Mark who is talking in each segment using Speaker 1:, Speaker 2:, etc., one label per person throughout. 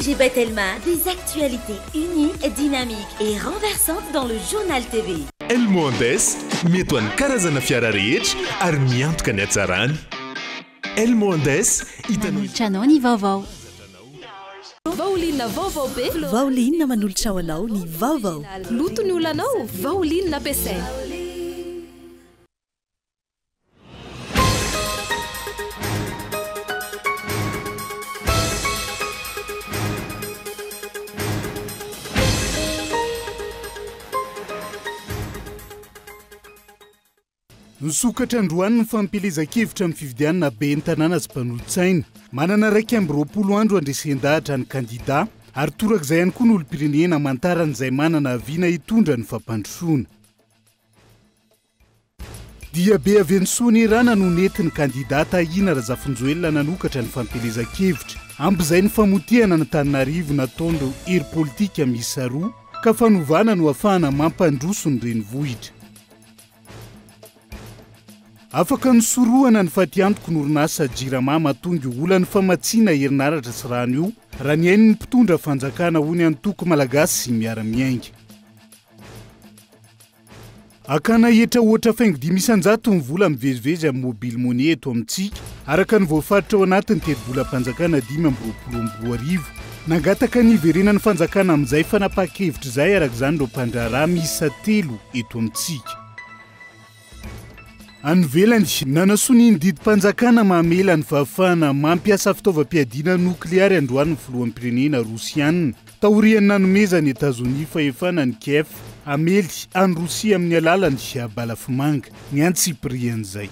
Speaker 1: MG Batelma, des actualités uniques, dynamiques et renversantes dans le journal TV.
Speaker 2: El Mondes, mety ho an'ny karazana fiara rehetra ary miantoka ny hatsarany. El Mondes,
Speaker 3: manolotranao ny vaovao.
Speaker 4: Vaolinna vaovao be.
Speaker 3: Vaolinna manolotra ho anao ny vaovao.
Speaker 4: Loto ny olanao, vaolinna ampiasaina.
Speaker 5: Nisokatra androany ny fampelezan-kevitra amin'ny fifidianana be ny tanàna sy mpanolo-tsaina. Manana 220 andro andresen-dahatra ny kandida ary torak'izay ihany koa ny olom-pirenena amantaran'izay manana aviana hitondra ny fampandrosoana. Dia be avy ansoany rana no nentin'ny kandidata Ahina Razafinjoelina nanokatra ny fampelezan-kevitra. Amp'izay ny famotehana ny Antananarivo nataony hery politika miisa roa ka fanovana no ahafahana mampandroso ny renivohitra. Afaka nisorohana ny fatiantoko n'orinasa Jirama mahatonga olany famatsiana herinaratra sy rano io raha ny hainy ny mpitondra fanjakana hony antoko malagasy sy miara-miainga. Akana hetra ohatra faingo 500 ny vola mivezivezy amin'ny mobile money eto amintsika araka ny voafaritra ao anatin'ny telo-bolam-panjakana 520 nangataka ny iverenan'ny fanjakana amin'izay fanapa-kevitra izay araka izany ireo mpandraharaha miisa 3 eto amintsika. Anvelany nanasoa ny ndidim-panjakana mahamela ny fahafahana mampiasa fitaovam-piadiana nokleary androany ny filohan'ny pirenena Rosianina. Taorian'ny nanomezany Etazonia fahefana ny Kiev amely any Rosia amin'ny alalany balafomanga ny antsiprian'izay.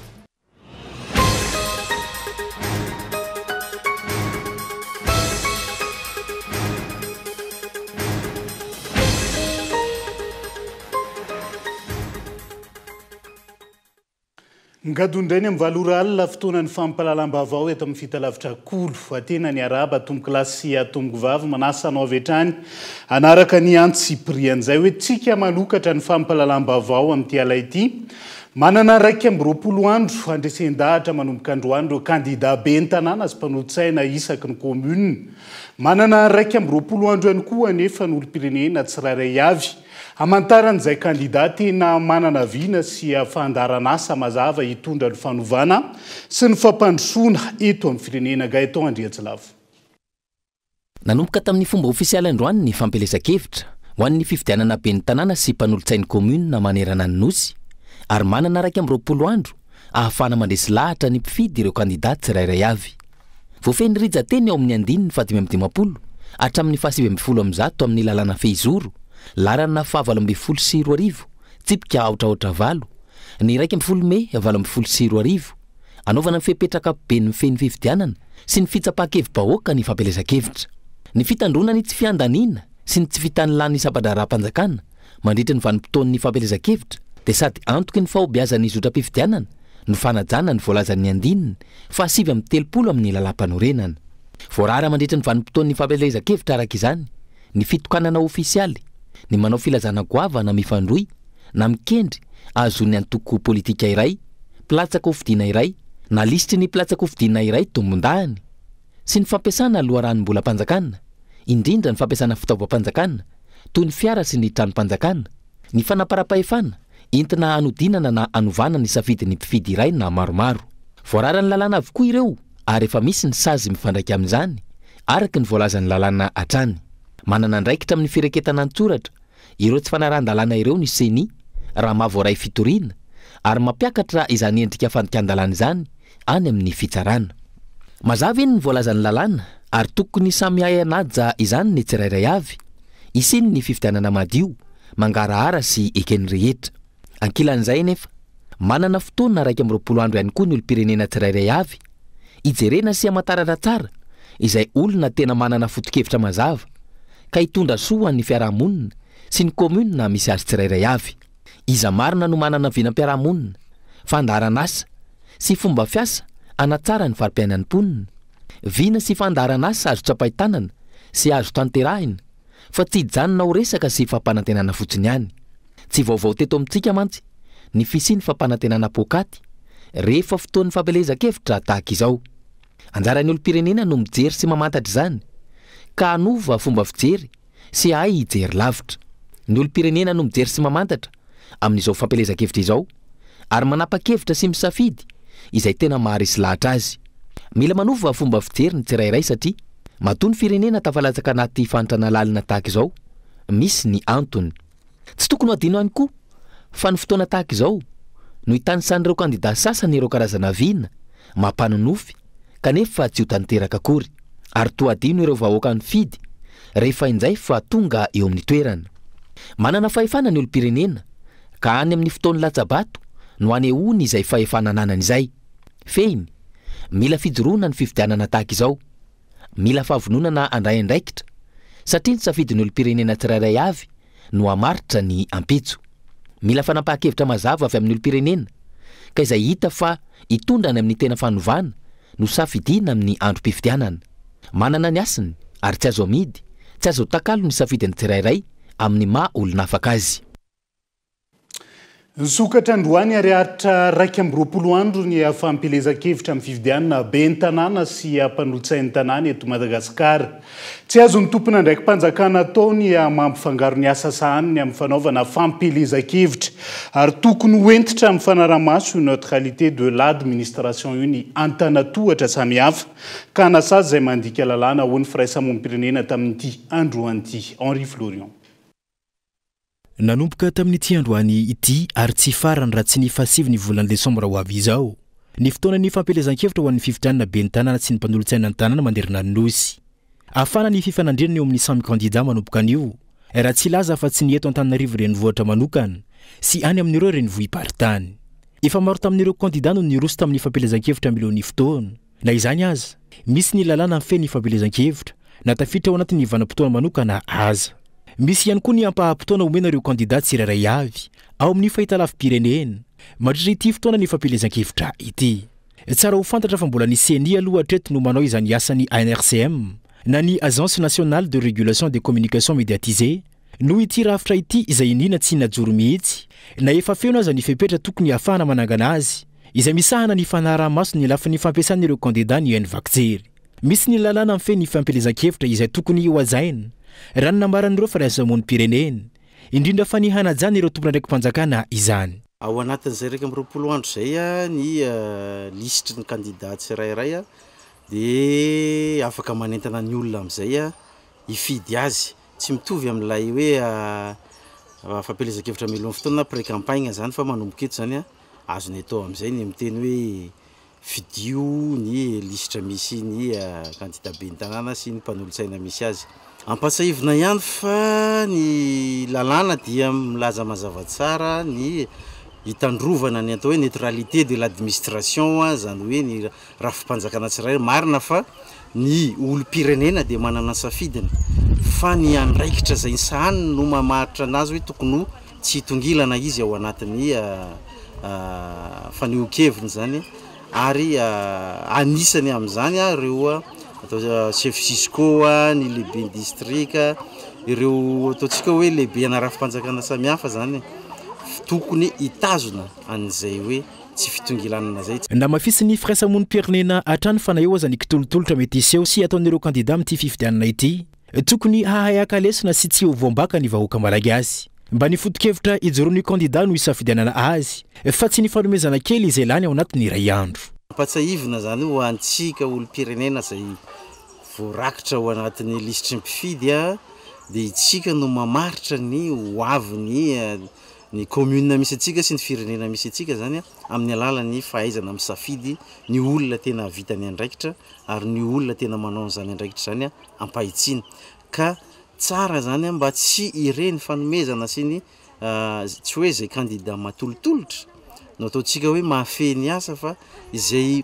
Speaker 5: Ngadondrainy amin'ny valora alina fotoanan'ny fampahalalam-baovao eto amin'ny fitalavitra kolo atena ny araba tomboky lahy sy tomboky vavy manasa anao avy hatrany anaraka ny antsiprian'izay hoe tsika manokatra ny fampahalalam-baovao amin'ity ala ity manana 220 andro andresen-dahatra manomboka androany ireo kandida be ny tanàna sy mpanolo-tsaina isaky ny commune manana 220 andro ihany koa anefa ny olom-pirenena tsirairay avy amantaran'izay kandida tena manana viana sy fandaranasa mazava hitondra ny fanovana sy ny fampandrosoana eto amin'ny firenena Gaëtan Andriatsilavo.
Speaker 6: Nanomboka tamin'ny fomba ofisialy androany ny fampelezan-kevitra ho an'ny fifidianana be ny tanàna sy mpanolo-tsainy commune manerana ny nosy ary manana 220 andro ahafahana mandresy lahatra ny mpifidy ireo kandida tsirairay avy. Voafeny rijateny ao amin'ny 520 hatramin'ny 710 amin'ny lalàna Fehizoro larana 724 tsipika aotraotra valo ny 12 Mey 724 anaovana ny fepetraka be ny feny fifidianana sy ny fitsapahakevim-bahoaka ny fampelezan-kevitra. Ny fitandronany tsy fiandaniana sy ny tsy fitanilany sabadrara-panjakana mandritra ny vanim-potoan'ny fampelezan-kevitra dia sady antoky ny fahobiazan'ny zotra-pifidianana no fanajana ny voalazan'ny andininy fa 730 amin'ny lalam-panorenana. Voarara mandritra ny vanim-potoan'ny fampelezan-kevitra araka izany ny fitokanana ofisialy ny manao filazana goava na mifandroy na mikendry azony antoko politika iray, platsaka hofidiana iray na listry ny platsaka hofidiana iray tombondahany sy ny fampiasana loharanom-bolam-panjakana, indrindra ny fampiasana fitaovam-panjakana toy ny fiara sy ny tranom-panjakana, ny fanaparam-pahefana entina anodinana na anovana ny safidin'ny mpifidy iray na maromaro. Voarara ny lalàna avokoa ireo ary efa misy ny sazy mifandraika amin'izany araka ny voalazan'ny lalàna hatrany. Manana andraikitra amin'ny fireketana an-tsoratra ireo tsy fanaran-dalàna ireo ny seni raha mahavoaray fitoriana ary mampiakatra izany endrika fandikan-dalàna izany any amin'ny fitsarana. Mazava eny ny voalazan'ny lalàna ary tokony samy ahianaja izany ny tsirairay avy isiny ny fifidianana madio mangarahara sy ekeny rehetra. Ankilan'izay nefa manana fotoana 220 andro ihany koa ny olom-pirenena tsirairay avy ijerena sy amantarana tsara izay olona tena manana foto-kevitra mazava ka hitondra soa ny fiarahamonina sy ny commune misy azy tsirairay avy. Iza marina no manana vinam-piarahamonina, fandaranasa sy fomba fiasa anatsara ny fari-piainan'ny mponina. Vina sy fandaranasa azo tsapahitanana sy azo tanterahina fa tsy hijanona ho resaka sy fampanantenana fotsiny ihany. Tsy vaovao teto amintsika mantsy ny fisiany fampanantenana pokaty rehefa fotoan'ny fampelezan-kevitra tahaka izao. Anjaran'ny olom-pirenena no mijery sy mamantatra izany ka anova fomba fijery sy ay hijery lavitra. Ny olo-pirenena no mijery sy mamantatra amin'izao fampelezan-kevitra izao ary manapa-kevitra sy misafidy izay tena maharesy lahatra azy. Mila manova fomba fijery ny tsirairay satria matoa ny firenena tafalatsaka anaty fantrana lalina tahaka izao misy ny antony. Tsy tokony adino ihany koa fa ny fotoana tahaka izao no hitan'izan'ireo kandida sasany ireo karazana viana mampanonofy kanefa tsy ho tanteraka akory ary toa adino ireo vahoaka ny fidy rehefa injay fa tonga eo amin'ny toerana. Manana fahefana ny olo-pirenena ka any amin'ny fotoany latsabato no anehoany izay fahefana ananany izay. Fehiny mila fijoroana ny fifidianana tahaka izao, mila fahavononana andray andraikitra satria ny safidin'ny olo-pirenena tsirairay avy no hamaritra ny ampitso. Mila fanapahan-kevitra mazava avy amin'ny olo-pirenena ka izay hita fa hitondrany amin'ny tena fanovana no safidiana amin'ny androm-pifidianana. Manana ny asiny ary tsy azo amidy, tsy azo takalo ny safidin'ny tsirairay amin'ny maha olona afaka azy.
Speaker 5: Sokatra androany ariaritra 220 andro ny fampelezan-kevitra amin'ny fifidianana ben'ny tanàna sy mpanolotsain'ny tanàna eto Madagasikara. Tsy azo ny tompona andraiki-panjakana ataony mampifangaro ny asa sahaniny amin'ny fanaovana fampelezan-kevitra ary tokony hoentitra amin'ny fanaramaso neutralité de l'administration io ny antanatohatra samihafa ka nasazy izay mandika lalàna ho ny firaisamonim-pirenena tamin'ity androany ity. Henri Florian.
Speaker 7: Nanomboka tamin'ity androany ity ary tsy farany raha tsy ny fahasivy ny volana desambra ho avy izao ny fotoana ny fampelezan-kevitra ho an'ny fifidianana ben'ny tanàna sy ny mpanolotsaina ny tanàna manderina ny nosy. Ahafana ny fifanandrina eo amin'ny samy kandida manomboka an'io raha tsy laza fa tsy ny eto Antananarivo renivohitra manokana sy any amin'ireo renivohim-paritany. Efa maro tamin'ireo kandida no niroso tamin'ny fampelezan-kevitra milohan'ny fotoana. Na izany aza, misy ny lalàna mifehy ny fampelezan-kevitra na tafiditra ao anatin'ny vanim-potoana manokana aza. Misy ihany koa ny ampaham-potoana omena ireo kandida tsirairay avy ao amin'ny fahitalavim-pirenena mandritra ity fotoana ny fampelezan-kevitra ity. Tsara ho fantatra fa mbola ny CNI aloha hatreto no manao izany asan'ny ANRCM na ny Agence nationale de régulation des communications médiatisées no ity rafitra ity izay inina tsy najoro mihitsy na efa feno aza ny fepetra tokony ahafahana manangana azy izay misahana ny fanarahamaso ny lafin'ny fampiasan'ireo kandida ny vakijery. Misy ny lalàna mifehy ny fampelezan-kevitra izay tokony ho ajaina raha ny nambaran'ireo firaisamonim-pirenena indrindra fa ny hanajana ireo tompona andraiki-panjakana izany.
Speaker 8: Ao anatin'izay 220 andro zay ny lisitry ny kandida tsirairay dia afaka manentana ny olona amin'izay hifidy azy. Tsy mitovy amin'ilay hoe fampelezan-kevitra milohan'ny fotoana pré-campagne zany fa manomboka eto zany azony atao amin'izay ny miteny hoe fidio ny lisitra misy ny kandida ben'ny tanàna sy ny mpanolotsaina misy azy. Ampasahivina ihany fa ny lalàna dia milaza mazava tsara ny hitandrovana ny atao hoe neutralité de l'administration zany hoe ny rafim-panjakana tsirairay. Marina fa ny olo-pirenena dia manana safidiny fa ny andraikitra zay ny sahaniny no mamaritra anazy hoe tokony tsy hitongilana izy ao anatin'ny fanehoan-keviny zany ary anisany amin'izany ireo atao chef fiscaux ny lehibe district ireo ataontsika hoe lehibe ana rafim-panjakana samihafa zany tokony hitazona an'izay hoe tsy fitongilanana zay.
Speaker 7: Na mafisy ny firaisamonim-pirenena hatrany fa na eo aza ny kitolotolotra mety iseho sy ataon'ireo kandida amin'ity fifidianana ity tokony hahay akalesona sy tsy ho voambaka ny vahoaka malagasy mba ny foto-kevitra ijoroan'ny kandida no hisafidianana azy fa tsy ny fanomezana kely izay lany ao anatin'ny iray andro.
Speaker 8: Ampatsahivina zany ho antsika olo-pirenena zay voarakitra ao anatin'ny lisitry ny mpifidy dia itsika no mamaritra ny hoaviny ny commune misy atsika sy ny firenena misy atsika zany amin'ny alalan'ny fahaizana misafidy ny olona tena vitany andraikitra ary ny olona tena manao an'izany andraikitra zany ampahitsiny ka tsara zany mba tsy ireny fanomezana sy ny tsy hoe zay kandida matolotolotra no ataontsika hoe mahafeny asa fa izay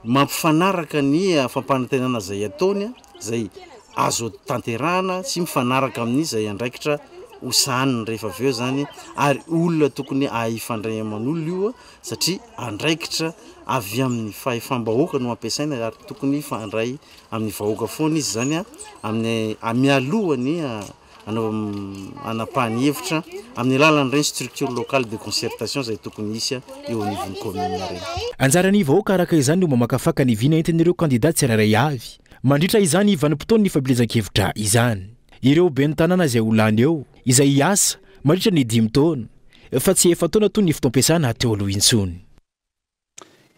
Speaker 8: mampifanaraka ny fampanantenana zay ataony zay azo tanterahana sy mifanaraka amin'izay andraikitra hosaniny rehefa aveo zany ary olona tokony ahifandray aman'olona io satria andraikitra avy amin'ny fahefam-bahoaka no ampiasaina ary tokony hifandray amin'ny vahoaka foana izy zany amin'ny amialohany anapahany hevitra amin'ny alalan'ireny structure locale de concertation zay tokony isy eo anivon'ny commune reny.
Speaker 7: Anjarany vahoaka araka izany no mamakafaka ny vina entin'ireo kandida tsirairay avy mandritra izany vanim-potoany ny fampielezan-kevitra izany ireo be ny tanàna izay olany eo izay hiasa mandritra ny 5 taona fa tsy efa taona toy ny fotoam-piasana teo aloha intsony.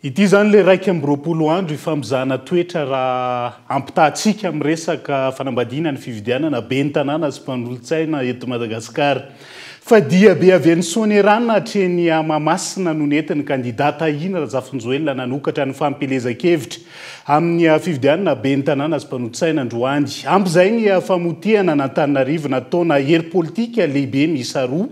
Speaker 5: Ity zany le 20 andro ifamizahana toetra raha ampitahantsika amin'ny resaka fanambadiana ny fividianana be ny tanàna sy mpanolo-tsaina eto Madagasikara. Fa dia be avy any Soanieranina hatreny Mahamasina no nentin'ny kandidata Ina Razafinjoelina nanokatra ny fampelezan-kevitra amin'ny fividianana be ny tanàna sy mpanolo-tsaina androany. Ampy izay ny famotehana n'Antananarivo nataona hery politika lehibe miisa 2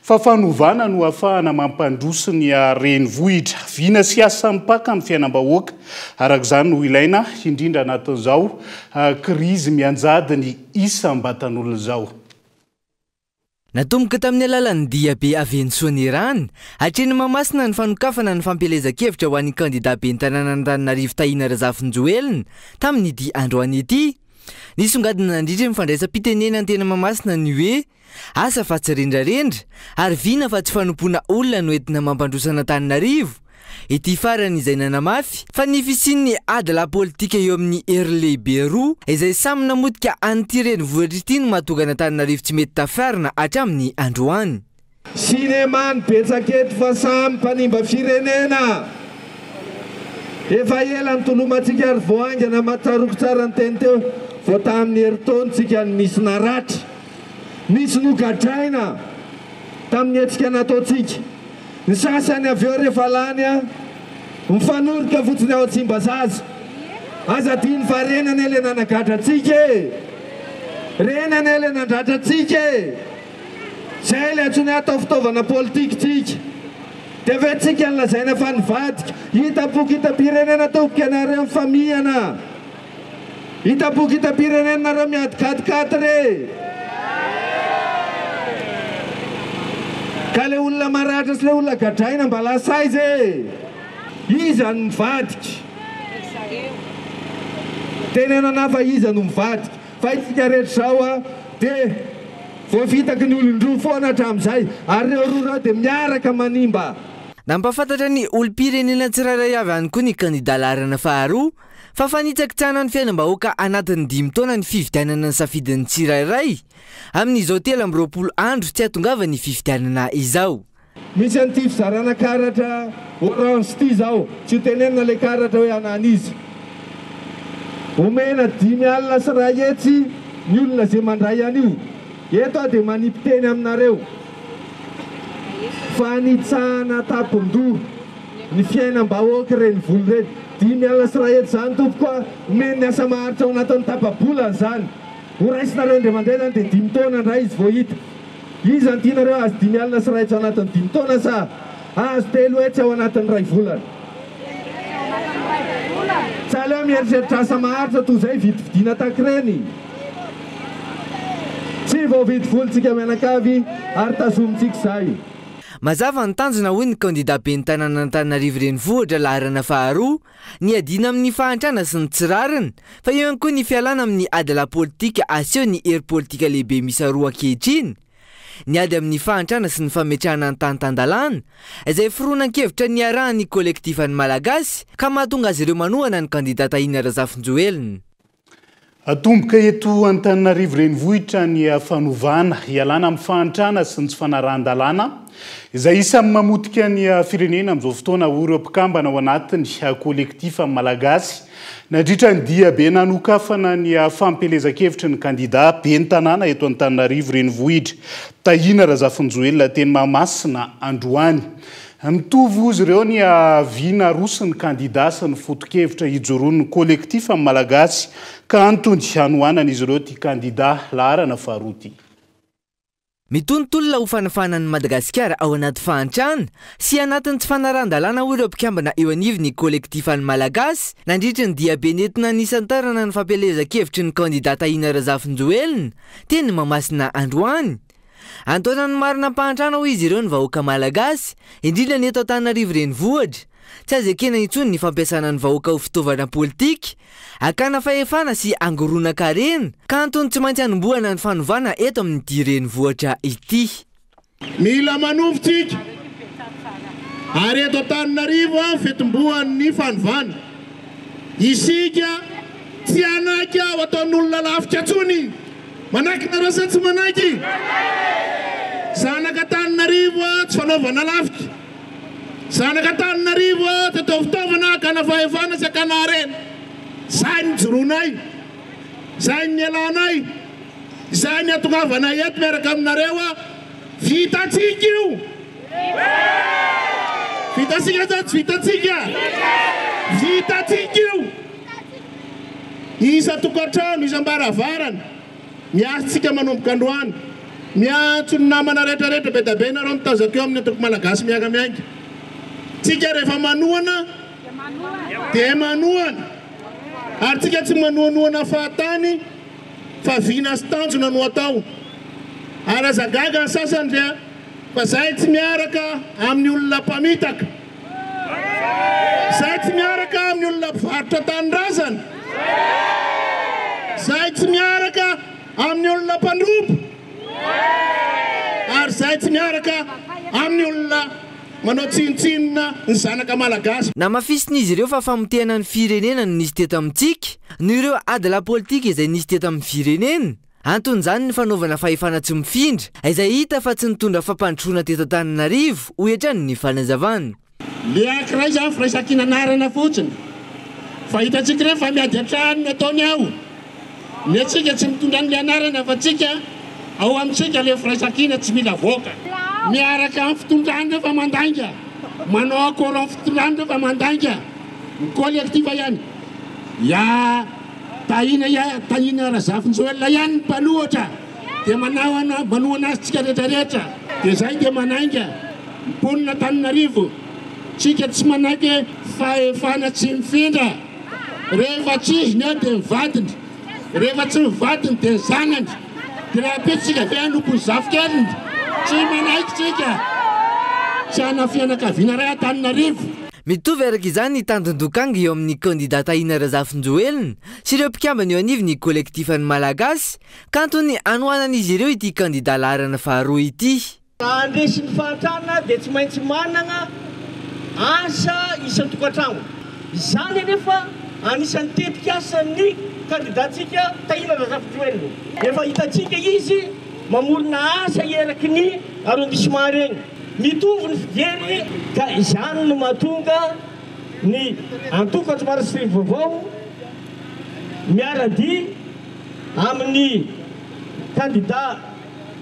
Speaker 5: fa fanovana no ahafahana mampandroso ny renivohitra. Viana sy asa mipaka amin'ny fiainam-bahoaka arak'izany no ilaina indrindra anatin'izao krizy mianjady ny isam-batan'olona izao.
Speaker 9: Natomboka tamin'ny alalan'ny diabe avy any Soanieranina hatreny Mahamasina ny fanokafana ny fampelezan-kevitra ho an'ny kandida be ny tanànan'Antananarivo Taina Razafinjoelina tamin'ny dia androany ity. Nisongadina nandritra mifandraisam-pitenena an-tena Mahamasina ny hoe asa fa tsy rendrarendra ary viana fa tsy fanompoana olona no entina mampandroso Antananarivo. Ity farany izay nanamafy fa ny fisian'ny adala politika eo amin'ny hery lehibe 2 izay samy namotika an'ity renivohitra ity no mahatonga Antananarivo tsy mety tafiarina hatramin'ny androany.
Speaker 10: Sinemany betsaketo fa samy mpanimba firenena efa ela ny tolomantsika ary voangana matsaroko tsara ny teny teo vao tamin'ny herintaontsika nisy naratra nisy nogadraina tamin'ny hetsika nataontsika. Ny sasany avy eo rehefa lany mifanoroka fotsiny ao Tsimbazaza aza tiany fa renany ele nanagatra antsika renany ele nandratra antsika zay le antsony atao fitaovana politika tsika dia ve tsika nolazaina fa nivadika hitaboky hitam-pirenena toboka anareo famihana hitaboky hitam-pirenena nareo miadikadikady re ka le olona maratra sy le olona gadraina mba lasa izy iza no mivadika tenenana fa iza no mivadika fa itsika rehetra zao dia voavitaky ny olon-droa foana hatramin'izay ary reo roa dia miaraka manimba.
Speaker 9: Nampafantatra ny olom-pirenena tsirairay avy any koa ny kandida larana faharoa fa fanitsakitsana ny fiainam-bahoaka anatin'ny 5 taona ny fividianana ny safidin'ny tsirairay amin'izao 20 andro tsy hatongava ny fividianana izao.
Speaker 10: Misy an'ity fizarana karatra orange ity zao tsy tenenina le karatra hoe anany izy omena 5 alina sy 1 hetsy ny olona zay mandray an'io eto dia manipiteny aminareo fanitsahana tapon-doha ny fiainam-bahoaka renivolo reny 5 alina sy 1 hetsy zany tompoka omeny ny asa maharitra ao anatin'ny tapabolany zany horaisinareo indray mandeha zany dia 5 taona ndray izy vao hita izy antinareo azo 5 alina sy 1 hetsy ao anatin'ny 5 taona sa azo 3 hetsy ao anatin'ny 2 volana tsy aleo mieritreritra asa maharitra toy izay vidividiana takireny tsy vao vidy volontsika mianakavy ary tazomintsika izay.
Speaker 9: Mazava ny tanjona hoy ny kandida be ny tanàn'Antananarivo renivohitra laharana faharoa ny adina amin'ny fahantrana sy ny tsirariny fa eo ihany koa ny fialana amin'ny adala politika aseho ny hery politika lehibe miisa 2 ankehitriny ny ady amin'ny fahantrana sy ny fametrahana ny tany-tandalana izay foronan-kevitra ny arahan'ny kolektifan'ny malagasy ka mahatonga azy ireo manohana ny kandidata Ina Razafinjoelina.
Speaker 5: Atomboka eto Antananarivo renivohitra ny fanovana hialana amin'ny fahantrana sy ny tsy fanarahan-dalàna izay isan'ny mamotika ny firenena amin'izao fotoana ireo mpikambana ao anatin'ny kolektifa malagasy nandritra ny dia be nanokafana ny fampelezan-kevitra ny kandida be ny tanàna eto Antananarivo renivohitra Ina Razafinjoelina teny Mahamasina androany. Mitovy ozy ireo ny viana roso ny kandida sy ny foto-kevitra hijoroan'ny kolektifa malagasy ka antony hanohanana izy ireo ty kandida laharana faharoa ty.
Speaker 9: Mitontolona ho fanafanan'ny Madagasikara ao anaty fahantrana sy anatin'ny tsy fanarahan-dalàna ho ireo mpikambana eo anivon'ny kolektifan'ny malagasy nandritra ny dia be nentina nisantarana ny fampelezan-kevitry ny kandidata Ina Razafinjoelina teny Mahamasina androany. Antonany marina mpahantrana ho izy ireo ny vahoaka malagasy indrindra ny eto Antananarivo renivohitra tsy azo ekena intsony ny fampiasana ny vahoaka ho fitaovana politika akana fahefana sy angoronan-karena ka antony tsy maintsy hanombohana ny fanovana eto amin'ny dia renivohitra ity.
Speaker 11: Mila manovotsika ary eto Antananarivo fetimbohan'ny fanovana isika tsy anaky aho ataon'olona lavitra tsony manaky narasa tsy manaky zanaka Antananarivo tsy fanaovana lavitra zanaka Antananarivo tatao fitaovana akana fahefana sy akana arena zay ny joronay zay ny elanay zay ny atongavanay eto miaraka aminareo vitatsika io vitatsika zao tsy vitatsika vitatsika io isa tokantrano isa mbaravarana miatsika manomboka androany miantso ny namana rehetrarehetra be da be nareo mitazako eo amin'ny antoko malagasy miaka miainga tsika rehefa manoana dia manoana ary tsika tsy manoanoana fahatany fa vina sy tanjona no atao ary azagaga ny sasany dia fa zay tsy miaraka amin'ny olona mpamitaka zay tsy miaraka amin'ny olona mpivarotra tanindrazana zay tsy miaraka amin'ny olona mpandropo ary zay tsy miaraka amin'ny olona manao tsinotsinona ny zanaka malagasy
Speaker 9: namafisiny izy ireo fa famotehana ny firenena no nisy teto amintsika no ireo adala politika izay nisy teto amin'ny firenena anton'izany ny fanaovana fahefana tsy mifindra izay hita fa tsy nitondra fampandrosoana teto Antananarivo ho etrany ny fanazavany
Speaker 11: le ankiray zany firaisan-kinanarana fotsiny fa hitatsika rehefa fa miady atrahany ny ataony ao ny atsika tsy mitondra an'le anarana fa tsika ao amintsika le firaisan-kina tsy mila voaka miaraka amin'ny fitondrany rehefa mandainga manao akory amin'ny fitondrany rehefa mandainga ny kolektiva ihany tahina Razafinjoelina ihany ny mpanohatra dia manoana azy tsika rehetrarehetra dia zay dia manainga mponina Antananarivo tsika tsy manaky fahefana tsy mifindra rehefa tsiziny eo dia mivadiny rehefa tsy mivadiny dia ny zanany dia raha petsika ve anokony zafikeliny tsy manaiky tsika tsy anafianakaviana ray Antananarivo
Speaker 9: mitovy araka izany ny tandondokanga eo amin'ny kandidata Tahina Razafinjoelina sy ireo mpikambana eo anivy ny kolektifany malagasy kantony anoanan'izy ireo ity kandida laharana faharoa ity
Speaker 12: andresin'ny fahatrana dia tsy maintsy manana asa isan-tokantrano izany anefa anisan'ny tetika asan'ny kandidatsika Tahina Razafinjoelina efa hitatsika izy mamorona asa eraky ny arrondissement regny mitovy ny fijery ka izany no mahatonga ny antoko Antsimarasitry vaovao miarady amin'ny kandida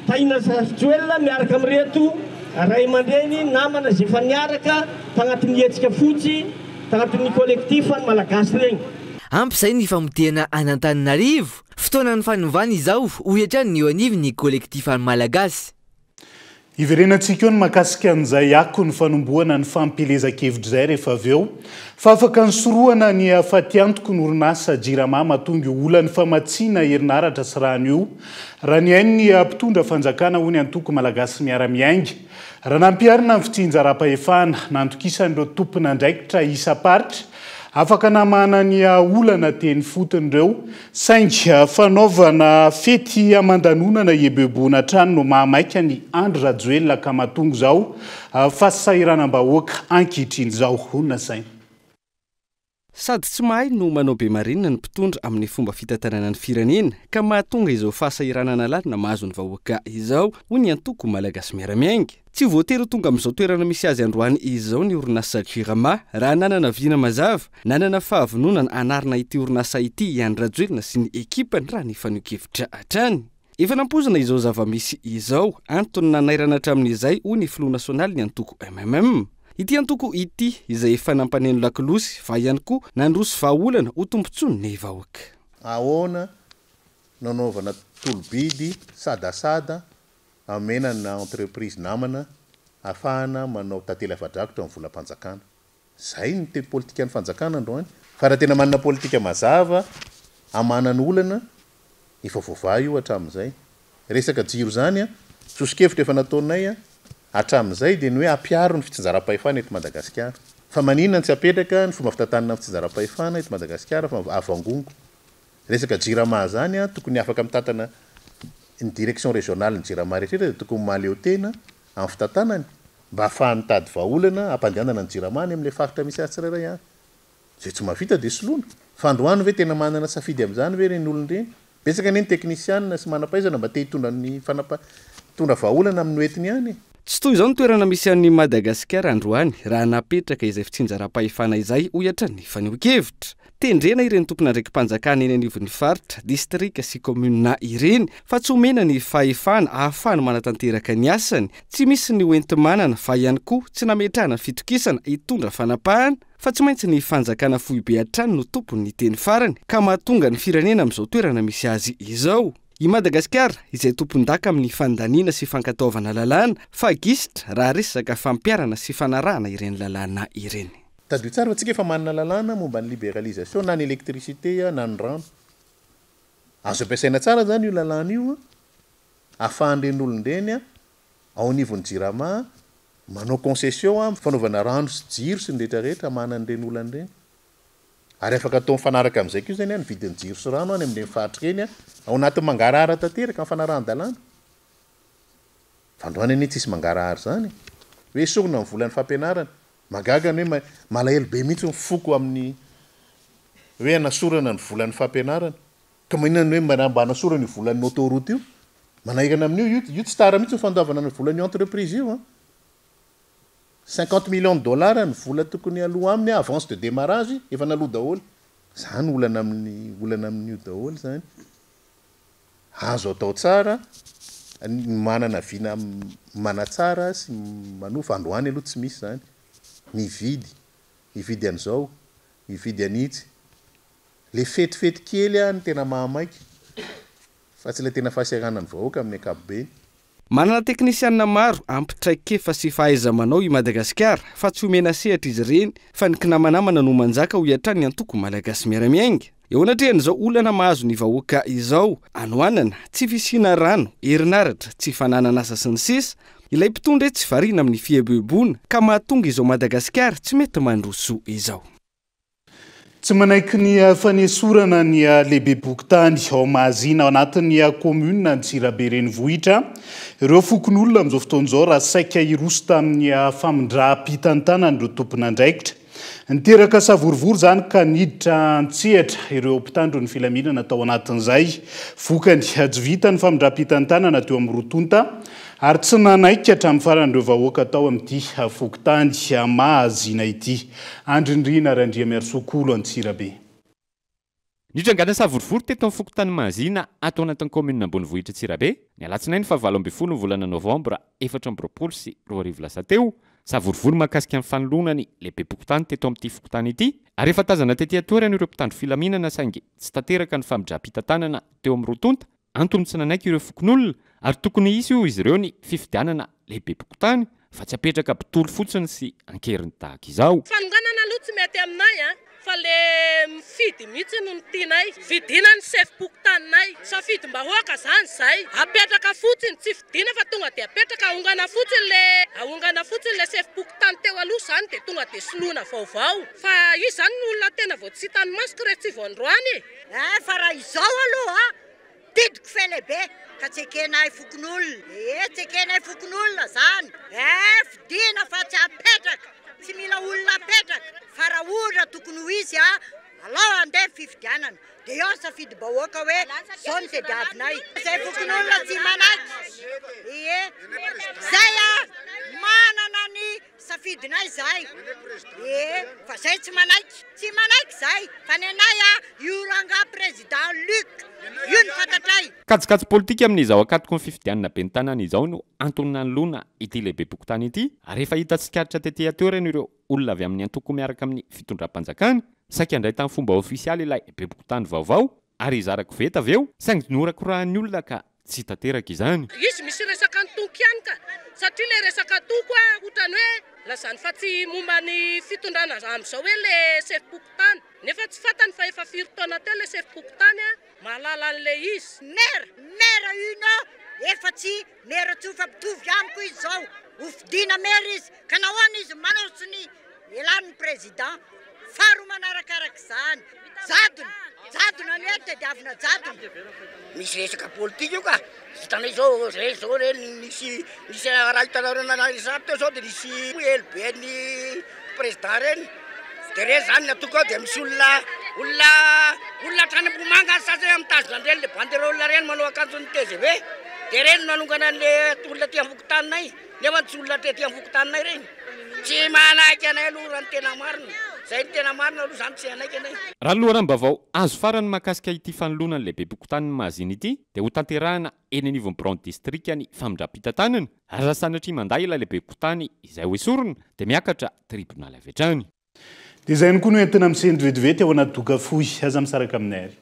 Speaker 12: Tahina Razafinjoelina miaraka amin'reto ray aman-dreny namana zay efa niaraka tagnatin'ny hetsika fotsy tagnatin'ny kolektifany malagasy regny
Speaker 9: ampy izay ny famotehana any Antananarivo fotoanany fanovana izao ho etrany ny eo anivy ny kolektifany malagasy
Speaker 5: iverenantsika eo ny mahakasika an'izay ako ny fanombohana ny fampelezan-kevitra zay rehefa avy eo fa afaka nysorohana ny afatiantoko ny orinasa Jirama mahatonga olany famatsiana herinaratra sy rano io raha ny hainy ny mpitondra fanjakana ho ny antoko malagasy miara-miainga raha nampiarina ny fitsinjaram-pahefana nandokisan'ireo tompon'andraikitra isa-paritra afaka namana ny olana teny fotony ireo saingy fanaovana fety amandanonana ebebona trano no mahamaika ny Andry Rajoelina ka mahatonga zao fahasahiranam-bahoaka ankehitriny zao honina saina
Speaker 13: sady tsy mahay no manao be marinina ny mpitondra amin'ny fomba fitantanana ny firenena ka mahatonga izao fahasahiranana lalina mahazo ny vahoaka izao ho ny antoko malagasy miara-miainga tsy voatery tonga amin'izao toerana misy azy androany izao ny orinasa Jirama raha nanana viana mazava nanana fahavononana anarina ity orinasa ity Andry Rajoelina sy ny ekipany raha ny fanokevitra hatrany efa nampozana izao zava-misy izao antony nanairana hatramin'izay ho ny filoha nasionaly ny antoko MMM ity antoko ity izay efa nampaneno lakilosy fa ihany koa nandroso vahaolana ho tompontsony ny vahoaka
Speaker 14: ahoana nanaovana tolobidy sadasada amenana entreprise namana afahana manao tantely afadrakotra amin'ny volam-panjakana zay ny teny politika ny fanjakana androany fa raha tena manana politika mazava amanany olana efa voava io hatramin'izay resaka jiro zany sosikevitra efa nataonay hatramin'izay dia ny hoe ampiaro ny fitsinjaram-pahefana eto Madagasikara fa maninona tsy apetraka ny fomba fitantanana fitsinjaram-pahefana eto Madagasikara fa avangongo resaka Jirama zany tokony afaka mitantana ny direction régionale ny Jirama rehetra dia tokony maleo tena amin'ny fitantanany mba ahafahany tady vahaolana ampandehanana ny Jirama any amin'ilay faritra misy azy tsirairay zay tsy mahavita dia soloana fandroany ve tena manana safidy am'izany ve reny olonireny betsaka neny teknisianna sy manapaizana mba te hitondra ny tondra vaolana amin'ny oetiny ihany
Speaker 13: tsy toy izao ny toerana misy an'ny Madagasikara androany raha napetraka izay fitsinjaram-pahefana izay ohatra ny faneho-kevitra tendrena ireny tompona ndraikim-panjakana eny anivon'ny faritra distrika sy komuna ireny fa tsy omena ny fahefana ahafahany manatanteraka ny asany tsy misy ny oenti-manana fa ihany koa tsy nametrahana fitokisana hitondra fanapahana fa tsy maintsy ny fanjakana fohibe hatrany no tompony ny teny farany ka mahatonga ny firenena amin'izao toerana misy azy izao. I Madagasikara izay tompon-daka amin'ny fandaniana sy fankataovana lalàna fa gisitra raha resaka fampiarana sy fanarahana ireny lalàna ireny.
Speaker 14: Tadio tsara fa tsika efa manana lalàna momba ny libéralisation na ny électricité na ny rano. Azo ampiasaina tsara zany io lalàna io ahafahan'ireny olon-dreny ao anivon'ny jirama manao concession fanaovana rano sy jiro sy ny rehetrarehetra manan'ireny olon'ireny. Ary afaka atao mifanaraka amin'izay koa zany ny vidin'ny jiro sy rano any amin'ireny faritra ireny ao anatin'ny mangarahara tanteraka amin'ny fanarahan-dalàna. Fandroany anie tsisy mangarahara zany. Hoe sorona amin'ny volan'ny fampianarana. Magaga ny hoe malahelo be mihitsy mifoko amin'ny hoe anasorana ny volan'ny fampianarana. Ka maninona hoe mba anasorana ny volan'ny autoroute io. Manahirana amin'io io tsy tara mihitsy ny fandaovana ny volan'ny entreprise io. 50 millions de dollars ny vola tokony aloha aminy avance de démarrage efa naloha daholo. Zany olana amin'io daholo zany. Azo atao tsara manana vina manatsara sy manofa androany aloha tsy misy zany. Mividy an'izao, mividy anitsy. Le fetifety kely ny tena mahamaiky. Fa tsy le tena fahasiarana ny vahoaka amin'ny ankapobeny.
Speaker 13: Manana teknisianina maro ampitraikefa sy fahaiza-manao i Madagasikara fa tsy omena sehatra izy ireny fa ny kinamanamana no manjaka ho hiatrany ny antoko malagasy miaramiainga. Eo anatrehan'izao olana mahazo ny vahoaka izao anoanana tsy fisina rano herinaratra tsy fananana asa sy ny sisa ilay mpitondra tsy variana amin'ny fiebebona ka mahatonga izao Madagasikara tsy mety mandroso izao.
Speaker 5: Tsy manaiky ny fanesorana ny lehibe bokotany ao Mahazina anatin'ny komuna ny Tsirabe renivohitra. Ireo fokon'olona amin'izao fotoan'izao raha saika hiroso tamin'ny famindram-pitantanany ireo tompon'andraikitra. Niteraka savorivory zany ka niditra antsehatra ireo mpitandro ny filaminana tao anatin'izay. Vokany tsy vita ny famindram-pitantanana teo amin'ny rotonta ary tsy nanaikitra hatramin'ny faran'ireo vahoaka tao amin'ity fokotany Mahazina ity. Andrindrina Randriamiarysokolo Antsirabe.
Speaker 15: Nitrangana savorivory teto amin'ny fokotany Mahazina atao anatin'ny komuna Ambonivohitra Tsirabe. Ny alatsinainy fa 7 ny volana Novambra 2024 sy 2020 teo. Savorivory mahakasika ny fanolonany lehibe bokotany teto amin'ity fokotany ity. Ary efa tazana tetỳ atoerana ireo mpitandro filaminana saingy tsy tanteraka ny famindram-pitantanana teo amin'ny rotonta. Antony tsy nanaiky ireo fokon'olona ary tokony hisy io izy ireo ny fifidianana lehibe bokotany fa tsy apetraka bitolo fotsiny sy ankeriny tahaka izao.
Speaker 16: Fanonganana aloha tsy mety aminay fa le mifidy mihitsy no tianay. Vidina ny sef bokotaninay. Safidim-bahoaka zany zay. Apetraka fotsiny tsy fidina fa tonga dia apetraka ahongana fotsiny le sef bokotany teo aloha zany dia tonga dia soloina vaovao. Fa io zany ny olona tena vao tsy hitany masoko rehetra tsy voandroany.
Speaker 17: Fa raha izao aloha didiko fe lehibe ka tsekenay fokon'olona. Tsekenay fokon'olona zany. Fidina fa tsy apetraka. Tsy mila olona apetraka. Fa raha ohatra tokony ho izy alao andeha fifidianana. Dia eo safidy-bahoaka hoe zao ny tediavinay. Zay fokon'olona tsy manaiky. Zay manana ny safidinay zay. Fa zay tsy manaiky zay. Fa ny anay io ranga président Luc. Io ny fantatray.
Speaker 15: Katsikatsi politika amin'izao akatoko ny fifidianana be ny tanàna izao no antony nanolona ity lehibe bokotany ity. Ary efa hita tsikaritra tetỳ atoerana ireo olona avy amin'ny antoko miaraka amin'ny fitondram-panjakana saika andray tamin'ny fomba ofisialy ilay be bokotany vaovao ary izarako veta avy eo saingy norakorahan'ny olona ka tsy tanteraka izany.
Speaker 16: Izy misy resaka antoko ihany ka satria le resaka antoko ohatrany hoe lazany fa tsy momba ny fitondrana amin'izao hoe le sef bokotany. Nefa tsy fantany fa efa 4 taona teo le sef bokotany mahalala an'le izy.
Speaker 17: Mera ino efa tsy mera tsofa mitovy amiko izy zao. Hofidina mera izy ka nahoana izy manaotsy ny elan'ny président. Faro manarakaraka zany. Jadona ny tediavina jadona.
Speaker 18: Misy resaka politika io ka. Hitanay zao nisy raha hitanareo nanaresapy teo zao dia nisy eloben'ny président reny. Dia re zany natoko ao dia misy olona olona trany Mbomanga sasy mitazona andreny le banderole reny manao akanjo ny TGV de reny nanongana an'le olona ty amvokotaninay nefa tsy olona ty amvokotaninay reny tsy manaiky anay aloha raha ny tena marina zay ny tena marina aloha zany tsy anaiky anay
Speaker 15: raha loharambavao azo farany mahakasika ity fanoloana ny lehibe mpokotaniny Mahazina ity dia ho tanterahana eny anivon'ny Brown District any famindram-pitantanana raha sanatria manday ilay lehibe mpokotany izay ho esorina dia miakatra tribonaly avy hatrany.
Speaker 5: Dia izay ihany koa no entina misendry vetivety ao anaty doka fohy aza misaraka aminay ary.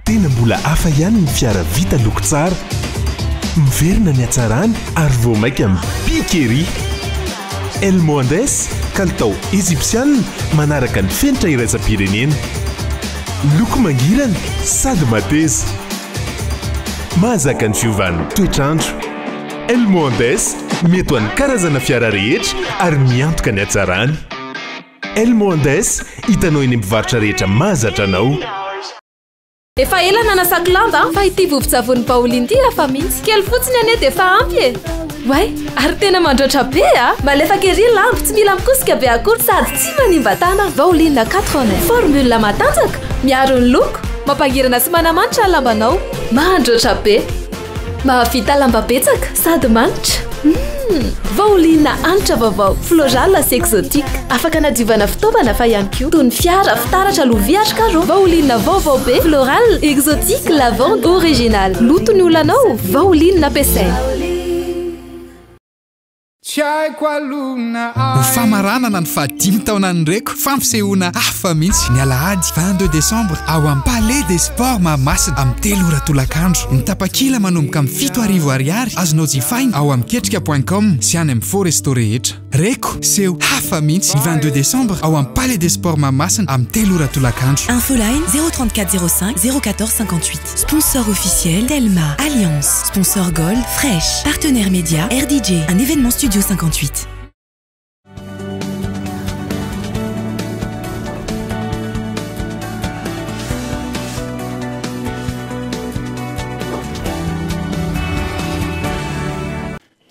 Speaker 2: Tena mbola hafa ihany ny fiara vita loko tsara, miverina ny hatsarany ary vao maika mipika ery. Elmondes kalitao ezipsianina manaraka ny fenitra iraisam-pirenena, loko mangirana sady mateza, mahazaka ny fiovan'ny toetrandro. Elmondes mety ho an'ny karazana fiara rehetra ary miantoka ny hatsarany. Elmondes hitanao eny mpivarotra rehetra mahazatra anao.
Speaker 4: Efa ela nanasako lamba fa ity vovon-tsavony Pauline ity afa mihitsy kely fotsiny ane dia efa ampy e. Way, ary tena mandroatra be malefaka ery lambo tsy mila mikosika be akory sady tsy manimba tana. Pauline 80 formule matanjaka miaro ny loko, mampangirana sy manamanitra ny lambanao, mandroatra be, mahavita lamba betsaka sady manitra. Pauline hanitra vaovao, floral sy exotique, afaka nadiovana fitaovana fa ihany koa toy ny fiara, fitaratra, lovia ary carreau. Pauline vaovao be, floral, exotique, lavande, original. Loto ny olanao, Pauline nampiasaina.
Speaker 19: Famaranana ny fahadimy taona ny reko fampisehoana hafa mihitsy ny alahady 22 décembre ao amin'ny Palais des Sports Mahamasina amin'ny 3 ora tolakandro. Ny tapakila manomboka amin'ny 7,000 ariary azonao jifaina ao amin'ny ketrika.com sy any amin'ny faux resto rehetra. Reko seho hafa mihitsy ny 22 décembre ao amin'ny Palais des Sports Mahamasina amin'ny 3 ora tolakandro.
Speaker 20: Infoline 034 05 014 58. Sponsor officiel Telma, Alliance. Sponsor Gold, Fresh. Partenaire média RDJ. Un événement Studio 58.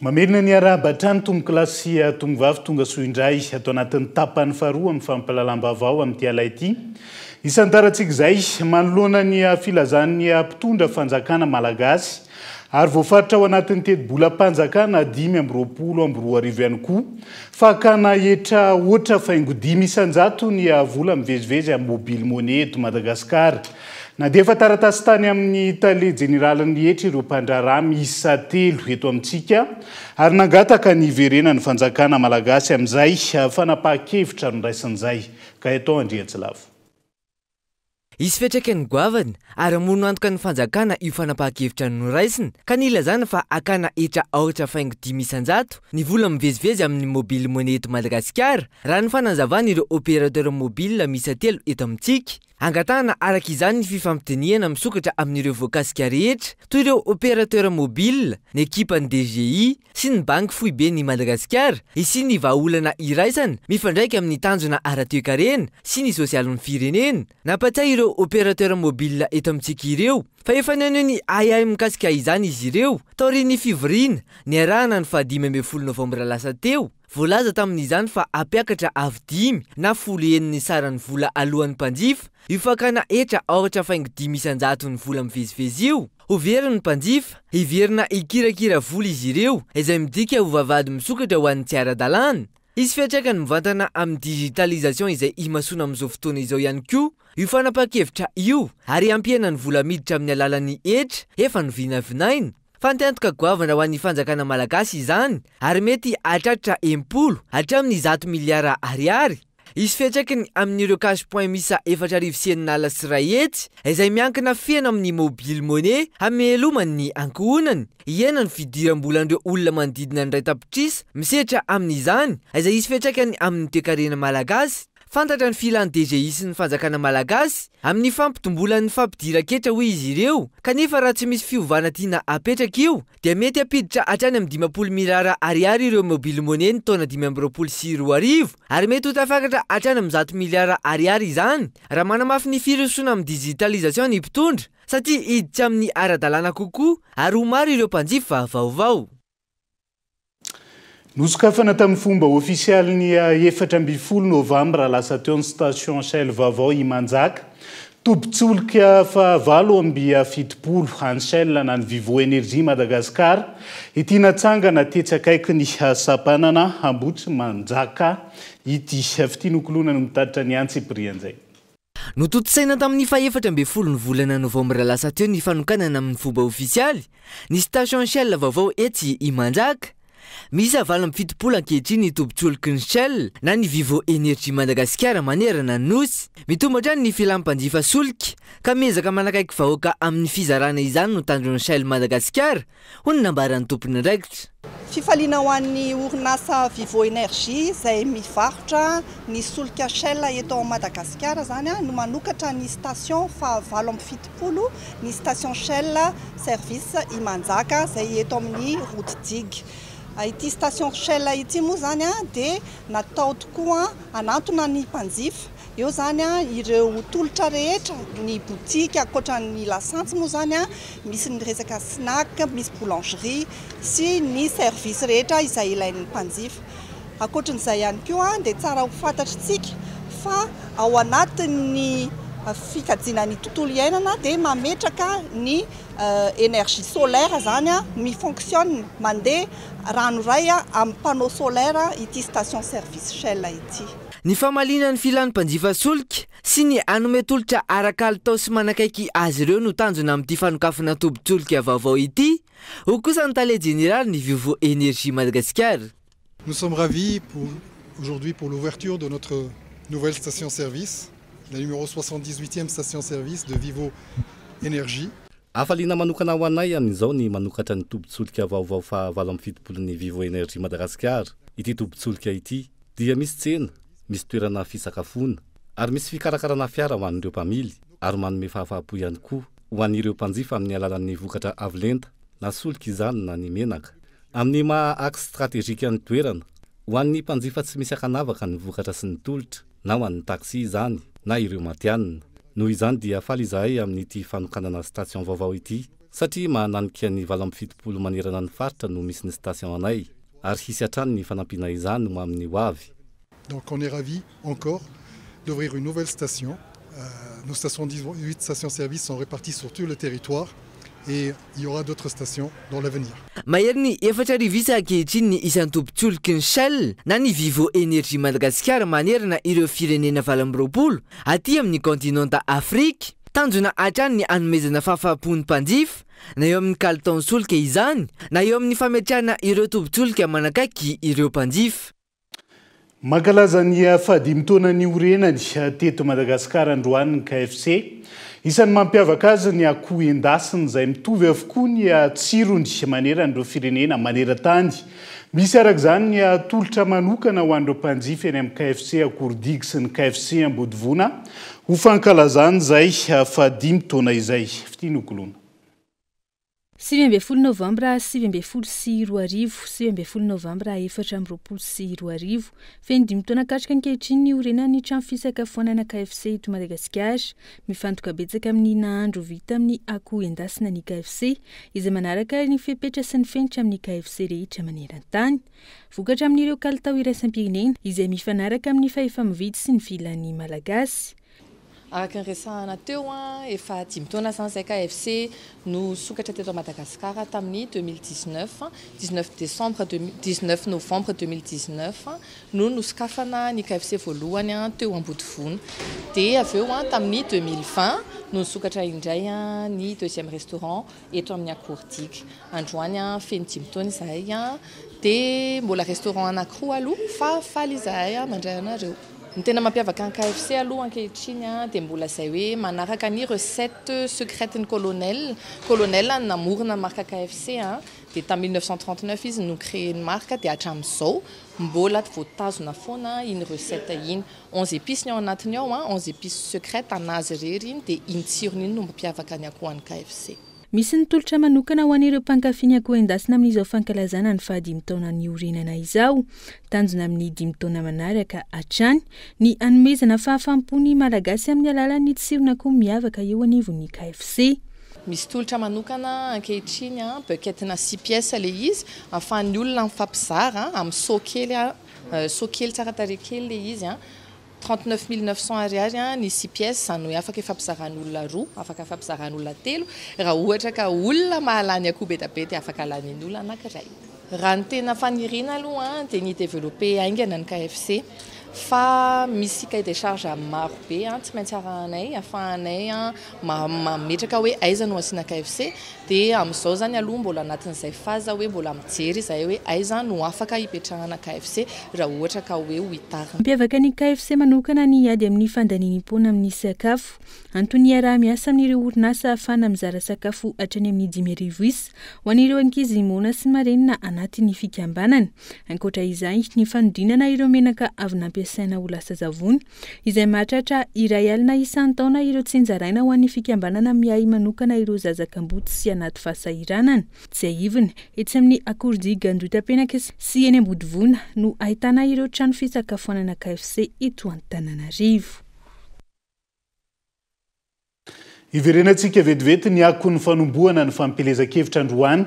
Speaker 5: Mamerina ny arahabatrany tombokilasy tombovavy tonga soindray atao anatin'ny tapany faharoa amin'ny fampalalam-baovao amin'ity ala ity. Isan'ny tarantsika izay manoloana ny filazan'ny mpitondra fanjakana malagasy ary voafaritra ao anatin'ny teti-bolam-panjakana 520 ihany koa fakana hetra oatra faingo 5 isanjato ny vola mivezivezy amin'ny mobile money eto Madagasikara. Na dia efa taratasy tany amin'ny tale jeneralan'ny hetra ireo mpandraraha miisa 3 eto amintsika ary nangataka ny iverenan'ny fanjakana malagasy amin'izay fanapahan-kevitra nondraisin'izay ka atao Andriatsilavo.
Speaker 9: Isy fetraky ny goavana ary amono antoka ny fanjakana io fanapahan-kevitra noraisina ka nilazana fa akana hetra aotra faingo 5 isanjato ny vola mivezivezy amin'ny mobile money eto Madagasikara raha ny fanazavana ireo opérateur mobile miisa 3 eto amintsika. Angatana araka izany ny fifampiteniana misokatra amin'ireo voakasika rehetra toy ireo opérateur mobile, ny ekipan'ny DGI sy ny banky foibe ny Madagasikara sy ny vahaolana iraisana mifandraika amin'ny tanjona ara-toe-karena sy ny sosialin'ny firenena. Nampatsay ireo opérateur mobile eto amintsika ireo fa efa naneo ny ayay mikasika izany izy ireo taorian'ny fivoriana ny arahana ny 15 Novambra lasa teo. Voalaza tamin'izany fa apiakatra avy 10 na 10 ny saran'ny vola alohan'ny mpanjifa io fakana hetra aotra faingo 5 isanjato ny vola mivezivezy io. Overiny mpanjifa hiverina ikirakira vola izy ireo izay midika ho vavady misokatra ho an'ny tsy ara-dalàna. Izy fiantraikany mivantana amin'ny digitalisation izay imasona amin'izao fotoana izao ihany koa io fanapahan-kevitra io ary ampiana ny vola miditra amin'ny alalan'ny hetra efa novinavinaina. Fantantoka goavana ho an'ny fanjakana malagasy izany ary mety hatratra 10 hatramin'ny 100 miliara ariary. Izy fiantraikany amin'ireo cash point misa 4,9 sy ray hetsy izay miankina fiana amin'ny mobile money hamelomany ankohonany. Iena ny fidiram-bolan'ireo olona manodidina ny ray tapitrisa misehatra amin'izany izay izy fiantraikany amin'ny toe-karena malagasy. Fantatra ny filan'ny DGI sy ny fanjakana malagasy amin'ny fampitombolan'ny fampidira-ketra hoy izy ireo kanefa raha tsy misy fiovana tiana apetraka io dia mety apiditra hatrany amin'ny 50 miliara ariary ireo mobile money ny taona 2024 ary mety ho tafakatra hatrany amin'ny 100 miliara ariary izany raha manamafy ny firosoana amin'ny digitalisation ny mpitondra satria hiditra amin'ny ara-dalàna kokoa ary ho maro ireo mpanjifa vaovao.
Speaker 5: Nosokafana tamin'ny fomba ofisialy ny 7 novambra lasa teo ny station Shell vaovao Imanjaka. Tobin-tsolika fa 7 any Shell na ny Vivo Énergie Madagasikara. Ity natsangana tetsy akaiky ny Sapanana Ambotry Manjaka ity fitianokoloana no mitatitra ny Antsiprian'izay.
Speaker 9: Nototosaina tamin'ny 14 ny volana novambra lasa teo ny fanokanana amin'ny fomba ofisialy ny station Shell vaovao ety Imanjaka. Misy 7 ankehitriny ny tobin-tsoliky ny Shell na ny Vivo Énergie Madagasikara manerana ny nosy. Mitombatra ny filampanjifa solika ka miezaka manakaiky vahoaka amin'ny fizarana izany no tandron'ny Shell Madagasikara hoy nambaran'ny tompony andraikitra.
Speaker 21: Fifaliana ho an'ny orinasa Vivo Énergie izay mivarotra ny solika Shell eto Madagasikara zany no manokatra ny station fa 7 ny station Shell service Imanjaka izay eto amin'ny route Digue. Ity station Shell ity moa zany dia natao tokoa anatona ny mpanjifa. Eo zany ireo tolotra rehetra ny boutique akoatra ny lasantsy moa zany misy ny resaka snack, misy boulangerie sy ny service rehetra izay ilain'ny mpanjifa. Akoatran'izay ihany koa dia tsara ho fantatritsika fa ao anatin'ny fikajiana ny tontolo iainana dia mametraka ny énergie solaire zany mifonctionne mandeha ranoray amin'ny panneau solaire ity station service Shell ity.
Speaker 9: Ny famalina ny filan'ny mpanjifa solika sy ny anome tolotra arakalitao sy manakaiky azy ireo no tanjona amin'ity fanokafana tobin-tsolika vaovao ity ho kosa ny tale général ny Vivo Énergie Madagascar.
Speaker 22: Nous sommes ravis aujourd'hui pour l'ouverture de notre nouvelle station-service, la numéro 78e station-service de Vivo Énergie.
Speaker 23: Afaliana manokana ho anay amin'izao ny manokatra ny tobin-tsolika vaovao fa 7 ny Vivo Énergie Madagascar. Ity tobin-tsolika ity dia misy tsena, misy toerana fisakafoana ary misy fikarakarana fiara ho an'ireo mpamily ary manome fahafapo ihany koa ho an'ireo mpanjifa amin'ny alalan'ny vokatra avolenta na solika izany na ny menaka. Amin'ny maha axe stratégique ny toerana ho an'ny mpanjifa tsy misy akanavaka ny vokatra sy ny tolotra na ho an'ny taxi izany na ireo matianina. Noho izany dia faly izahay amin'ity fanokanana station vaovao ity satria mahananika ny 7 manerana ny faritra no misy ny station anay ary hisy hatrany ny fanampina izany mo amin'ny ho avy.
Speaker 22: Donc on est ravis encore d'ouvrir une nouvelle station. Nos stations 18 stations-service sont réparties sur tout le territoire et il y aura d'autres stations dans l'avenir.
Speaker 9: Mahery ny 4 ankehitriny ny isan'ny tobin-tsoliky ny Shell na ny Vivo Énergie Madagascar manerana ireo firenena 20 aty amin'ny continent Afrique. Tanjona hatrany ny anomezana fahafapon'ny mpanjifa na eo amin'ny kalitaon'ny solika izany na eo amin'ny fametrahana ireo tobin-tsolika manakaiky ireo mpanjifa.
Speaker 5: Mankalaza ny 5 taona ny orenany teto Madagasikara androany ny KFC. Isan'ny mampiavaka azy ny akoho endasiny izay mitovy avokoa ny tsirony manerana ireo firenena maneran-tany. Misy arak'izany ny tolotra manokana ho an'ireo mpanjifa eny amin'ny KFC Akordigy sy ny KFC Ambodivona ho fankalazany izay 5 taona izay fitianokoloana.
Speaker 24: 7 novambra 7 sy 2 7 novambra 4 sy 2 feno 5 taona katrika ankehitriny ny orenan'ny trano fisakafoanana KFC eto Madagasikara mifantoka betsaka amin'ny nahandro vita amin'ny akoho endasina ny KFC izay manaraka ny fepetra sy ny fenitra amin'ny KFC rehetra maneran-tany vokatra amin'ireo kalitao iraisam-pirenena izay mifanaraka amin'ny fahefa-mividy sy ny filan'ny malagasy.
Speaker 25: Araka ny resahana teo efa 5 taona zany izay KFC no sokatra teto Madagasikara tamin'ny 2019 19 novembre 2019 no nosokafana ny KFC voalohany teo Ambodivona dia aveo tamin'ny 2020 no sokatra indray ny deuxième restaurant eto amin'ny Akordigy. Androany feno 5 taona izahay dia mbola restaurant anankiroa aloha fa faly izahay mandray anareo. Ny tena mampiavaka ny KFC aloha ankehitriny dia mbola izay hoe manaraka ny recette secrète ny colonel namorona marque KFC dia tamin'ny 1939 izy no créé ny marque dia hatramin'izao mbola voatazona foana iny recette iny 11 épices ny ao anatiny ao 11 épices secrète anazy irery iny dia iny tsirony iny no mampiavaka ny akoho an'ny KFC.
Speaker 24: Misy ny tolotra manokana ho an'ireo mpankafy akoho endasina amin'izao fankalazana ny 5 taona ny orenana izao. Tanjona amin'ny 5 taona manaraka hatrany ny anomezana fahafampony malagasy amin'ny alalan'ny tsirona akoho miavaka eo anivon'ny KFC.
Speaker 25: misy tolotra manokana ankehitriny bequetena 6 pièces le izy afahan'ny olona mifampizara amin'ny saut kely tsara tarehy kely le izy 39 900 ariary ny 6 pièces zany hoe afaka ifampizaran'olona roa afaka ifampizaran'olona telo raha ohatra ka olona mahalany akoho be tabe dia afaka halan'ny olona anankiray. Raha ny tena faniriana aloha dia ny développer aingana ny KFC fa misy cahier de charge maro be tsy maintsy arahanay afahanay mametraka hoe aiza no asiana KFC dia amin'izao zany aloha mbola anatin'izay faza hoe mbola mijery izay hoe aiza no afaka hipetrahana KFC raha ohatra ka hoe ho hitara.
Speaker 24: Mampiavaka ny KFC manokana ny ady amin'ny fandaninim-poana amin'ny sakafo antony iaraha-miasa amin'ireo orinasa ahafahana mizara sakafo hatrany amin'ny 10,000 isa ho an'ireo ankizy mona sy marenina anatin'ny fikambanana. Ankoatra izay ny fanodinana ireo menaka avy nampiasaina ho lasa zavony izay mahatratra iray alina isan-taona ireo tsinjaraina ho an'ny fikambanana miay manokana ireo zazakamboty sy anaty fahasahiranana. Tsy aivony etsy amin'ny akordia Gandota-penaka sy eny Ambodivona no ahitana ireo trano fisakafoanana KFC eto Antananarivo.
Speaker 5: Iverenantsika vetivety ny ako ny fanombohana ny fampelezan-kevitra androany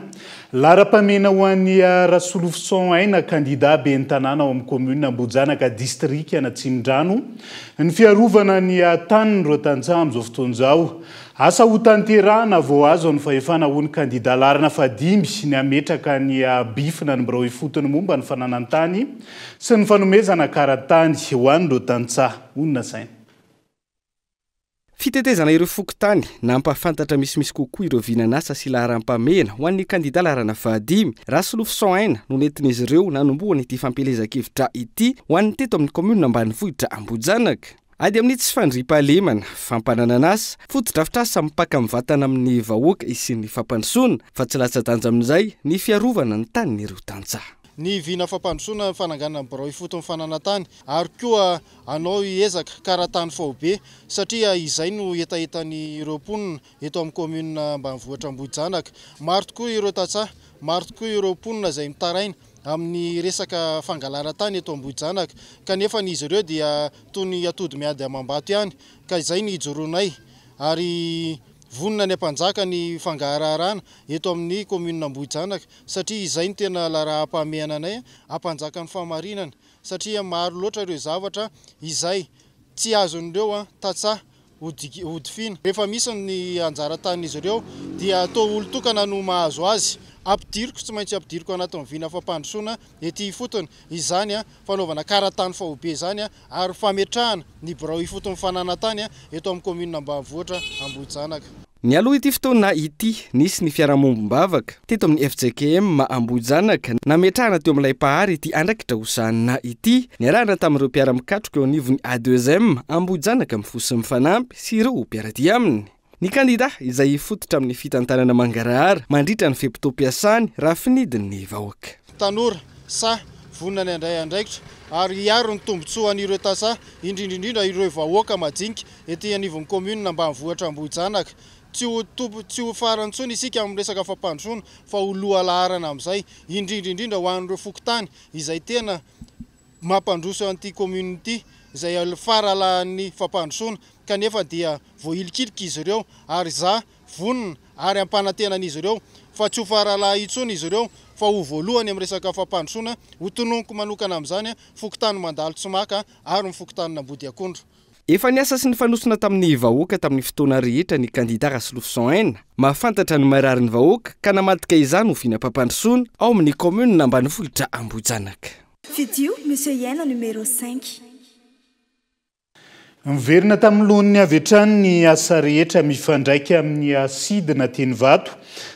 Speaker 5: lara-pamena ho an'ny Rasolofison aina kandida be an-tanàna ao amin'ny commune Ambohijanaka district ana Tsimrindrano ny fiarovana ny tany ro tanjah amin'izao fotoan'izao asa ho tanterahana vao azo ny fahefana ho ny kandida larana fadimy ny ametraka ny bifina ny mbarao ifotony momba ny fananantany sy ny fanomezana karatany ho an'ny ro tanjah onona saina.
Speaker 13: Fitetezana ireo fokotany nampafantatra misimisy kokoa ireo vinanasa sy laharam-pamena ho an'ny kandida larana fahadimy Rasolofison aina no nentin'izy ireo nanombohana ity fampelezan-kevitra ity ho an'ny teto amin'ny commune ambanivohitra Ambohijanaka. Ady amin'ny tsy fandriam-pahalemana fampanananasa foto-drafitrasa mipaka mivatana amin'ny vahoaka isin'ny fampandrosoana fa tsy latsa-danja amin'izay ny fiarovana ny tanin'ireo tanjah.
Speaker 1: Ny vina fampandrosoana fananganana birao ifotony fananantany ary koa anao hiezaka karatany faobe satria izay no etaetan'ny ireo mponina eto amin'ny commune ambanivohitra Ambohijanaka. Maro tokoa ireo tantsaha, maro tokoa ireo mponina izay mitaraina amin'ny resaka fangalaran-tany eto Ambohijanaka kanefa izy ireo dia toy ny atody miady amam-bato ihany ka izay ny ijoroanay ary vonina ny ampanjaka ny fangararana eto amin'ny commune Ambohijanaka satria izay ny tena laharaha-pahamehana anay ampanjaka ny fahamarinana satria maro loatra ireo zavatra izay tsy azon'ireo tantsaha hodifina. Rehefa misy ny anjara tanin'izy ireo dia atao olo-tokana no mahazo azy. Ampidiriko tsy maintsy ampidiriko anatin'ny vina fampandrosoana ety ifotony izany fanaovana karatany faobe izany ary fametrahana ny birao ifotony fananantany eto amin'ny commune ambanivohitra Ambohijanaka.
Speaker 13: Ny aloha ity fotoana ity nisy ny fiarahamombom-bavaka teto amin'ny FJKM Ambohijanaka nametrahana teo amin'ilay pahary ity andrakitra hosanina ity niarahana tamin'ireo mpiara-mikatroka eo anivon'ny A2M Ambohijanaka mifosy mifanampy sy ireo mpiaradia aminy. Ny kandida izay fototra amin'ny fitantanana mangarahara mandritra ny fepito-piasany raha finidin'ny vahoaka.
Speaker 1: Tanora sa vonina ny andray andraikitra ary hiaro ny tombotsoa an'ireo tantsaha indrindrindrindra ireo vahoaka majinika ety anivon'ny commune ambanivohitra Ambohijanaka. Tsy ho farantsony isika amin'ny resaka fampandrosoana fa ho loha laharana amin'izay indrindrindrindra ho an'ireo fokotany izay tena mampandroso an'ity commune ity izay faralahan'ny fampandrosoana kanefa dia voahilikilika izy ireo ary vonina ary ampanantenan'izy ireo fa tsy ho faralaha itsony izy ireo fa ho voalohany amin'ny resaka fampandrosoana ho tononoko manokana amin'izany fokotany mandalo tsy maka ary ny fokotany Ambody Akondro.
Speaker 13: Efa niasa sy ny fanosona tamin'ny vahoaka tamin'ny fotoana rehetra ny kandida Rasolofison aina mahafantatra ny marary ny vahoaka ka namadika izany ho vinam-pampandrosoana ao amin'ny commune ambanivohitra Ambohijanaka.
Speaker 3: Fidio Monsieur Yaina numéro 5.
Speaker 5: Miverina tamin'ny lohan'ny avy hatrany ny asa rehetra mifandraika amin'ny asidina teny vato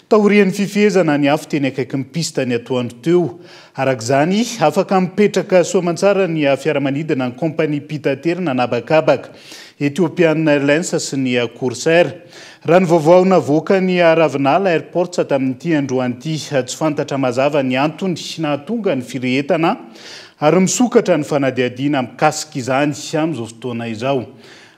Speaker 5: taorian'ny fifehezana ny afo teny akaiky ny pista ny atoandro teo. Arak'izany afaka mipetraka soamantsara ny fiaramanidina ny kompania pitaterina nabakabaka Ethiopian Airlines sy ny Corsair. Raha ny vaovao navoaka ny Ravinala Airport tamin'ity androany ity tsy fantatra mazava ny antony nahatonga ny firehetana ary misokatra ny fanadihadiana mikasika izany amin'izao fotoana izao.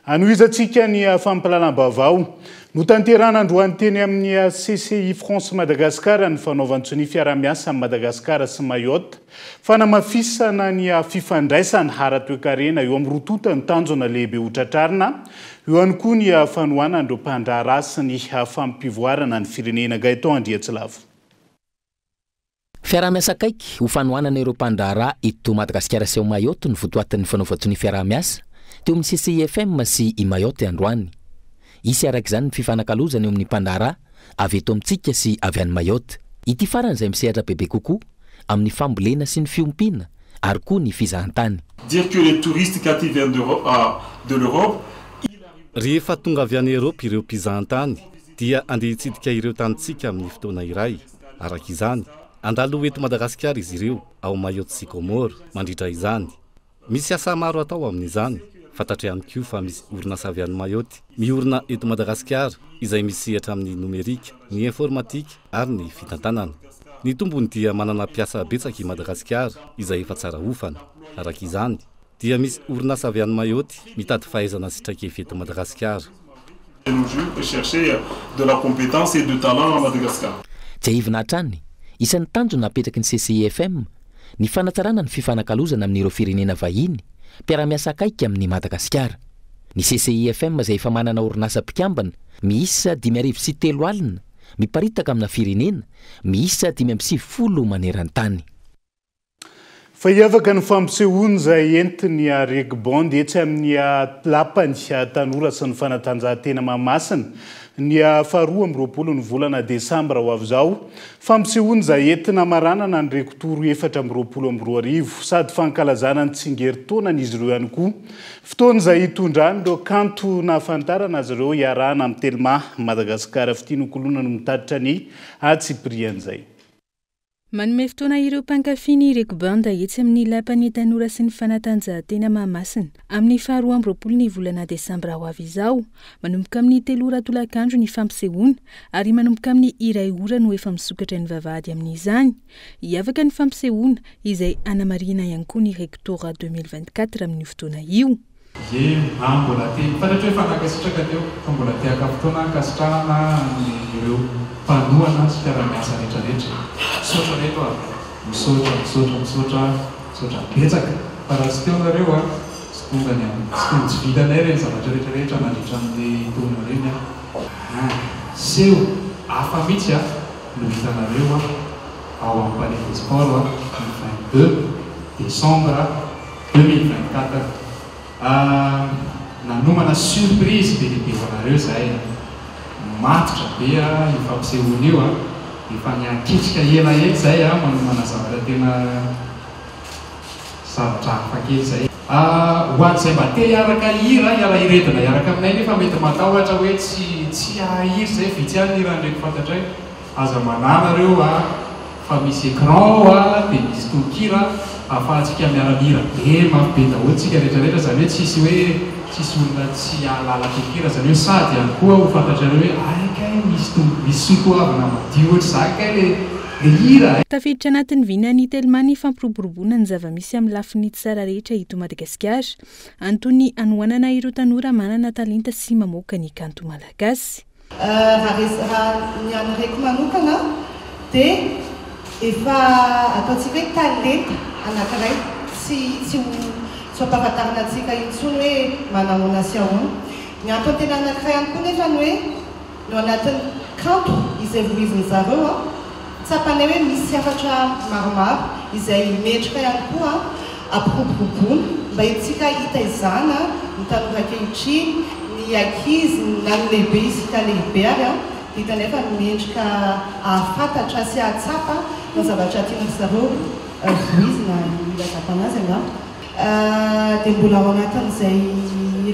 Speaker 5: anoizatsika ny fampalalam-bavao no tanterana androany teny amin'ny CCI France Madagascar ny fanaovantsony fiara-miasa amin'ny Madagascar sy Mayotte fanamafisana ny fifandraisana ara-toekarena eo amin'ny rotota ny tanjona lehibe hotratrarina eo ihany koa ny fanohanana ireo mpandrahara sy ny fampivoarana ny firenena Gaëtan Andriatsilavo.
Speaker 6: Fiara-miasa kaiky ho fanohanana ireo mpandrahara eto Madagascar sy Mayotte ny votoatin'ny fanaovantsony fiara-miasa teo amin'ny CCIFM sy i Mayotte androany. Isy araka izany ny fifanakalozana eo amin'ny mpandrahara avy eto amintsika sy avy any Mayotte. Ity farany izay misehatra bebe kokoa amin'ny fambolena sy ny fiompiana ary koa ny fizahantany.
Speaker 7: Dire que les touristes qui viennent de l'Europe
Speaker 23: rehefa tonga avy any Europe ireo mpizahantany dia andeha hitsidika ireo tanitsika amin'ny fotoana iray. Araka izany andalo eto Madagasikara izy ireo ao Mayotte sy Comore mandritra izany. Misy asa maro atao amin'izany. Fantatry ihany koa fa misy orinasa avy any Mayotte miorina eto Madagasikara izay misehatra amin'ny nomerika, ny informatika ary ny fitantanana. Ny tombony dia manana mpiasa betsaka i Madagasikara izay efa tsara ofana. Araka izany dia misy orinasa avy any Mayotte mitady fahaizana sitraikefy eto Madagasikara.
Speaker 7: Chercher de la compétence et du talent à Madagascar.
Speaker 6: Jaivina hatrany isan'ny tanjona napetraky ny CCIFM ny fanatsarana ny fifanakalozana amin'ireo firenena vahiny mpiara-miasa akaiky amin'ny Madagasikara. Ny CCIFM izay efa manana orinasa mpikambana miisa 5.3 alina miparitaka amina firenena miisa 5.20 maneran-tany.
Speaker 5: Fa hiavaka ny fampisehoana izay entiny Regbond etsy amin'ny lapany tanora sy ny fanatanjahantena Mahamasina ny faharoa amby 20 ny volana Desambra ho avy izao. Fampisehoana izay entina maranana ny rekotoro 4 sady fankalazana ny tsingeritaonany izy ireo ihany koa. Fotoana izay hitondrany ireo kanto nahafantarana azy ireo iarahana amin'ny Telma Madagasikara fitianokolona no mitatitra ny Cyprien izay.
Speaker 24: Manome fotoana ireo mpankafiny Regbond etsy amin'ny lapany tanora sy ny fanatanjahantena Mahamasina amin'ny faharoa amby 20 ny volana Desambra ho avy izao. Manomboka amin'ny 3 ora tolakandro ny fampisehoana ary manomboka amin'ny iray ora no efa misokatra ny vavahady amin'izany. Hiavaka ny fampisehoana izay anamarina ihany koa ny Rectora 2024 amin'ny fotoana io.
Speaker 8: Ye mbola te fantatro hoe fanakasitraka teo fa mbola te akafotoana akasitrahana ireo mpanohana sy fiara-miasa rehetrarehetra. Misaotra reto a misaotra betsaka fa raha sy teo nareo a sy tonga tsy vitanay reny zavatra rehetrarehetra mandritra amin'ny taona reny a seho hafa mihitsy a no hitanareo a ao amin'ny Palais des Sports a 22 décembre 2024. Nanomana surprise be lehibe ho anareo zahay matotra be a fampisehoana io a efa niankitrika elaela zahay a manomana zavatra tena zavatra hafa kely zay. Ho an'izay mba te hiaraka hira iretina hiaraka aminay nefa mety matahotra hoe tsy ahiry zay vitsy any hira ndraiky fantatray aza mananareo a fa misy écran a dia misy tokira ahafahantsika miara-mihira be mafy be daholo tsika rehetrarehetra zany hoe tsisy olona tsy ahalala tokira zany hoe sady ihany koa ho fantatrareo hoe aikay misy sotoavana madio ohatry zakay le hira.
Speaker 24: Tafiditra anatin'ny vinany Telma ny fampiroboroboana ny zava-misy amin'ny lafiny tsara rehetra eto Madagasikara antony anohanana ireo tanora manana talenta sy mamoaka ny kanto malagasy.
Speaker 21: Raha ny anareko manokana dia efa ataontsika hoe talenta anankiray tsy ampahafantarana antsika intsony hoe manahoana sy ahoana. Ny antony tena anankiray ihany koa nefa ny hoe no anatin'ny kanto izay voiziny zareo a tsapanay hoe misy hafatra maromaro izay metrika ihany koa ampiroboroboana mba itsika hita izana ny tanora ankehitriny ny ankizy na ny lehibe isika lehibe ary a hitanefa mendrika ahafantatra sy ahatsapa na zavatra tiana zareo voizina ilazapana azy angamba. Dia mbola ao anatin'izay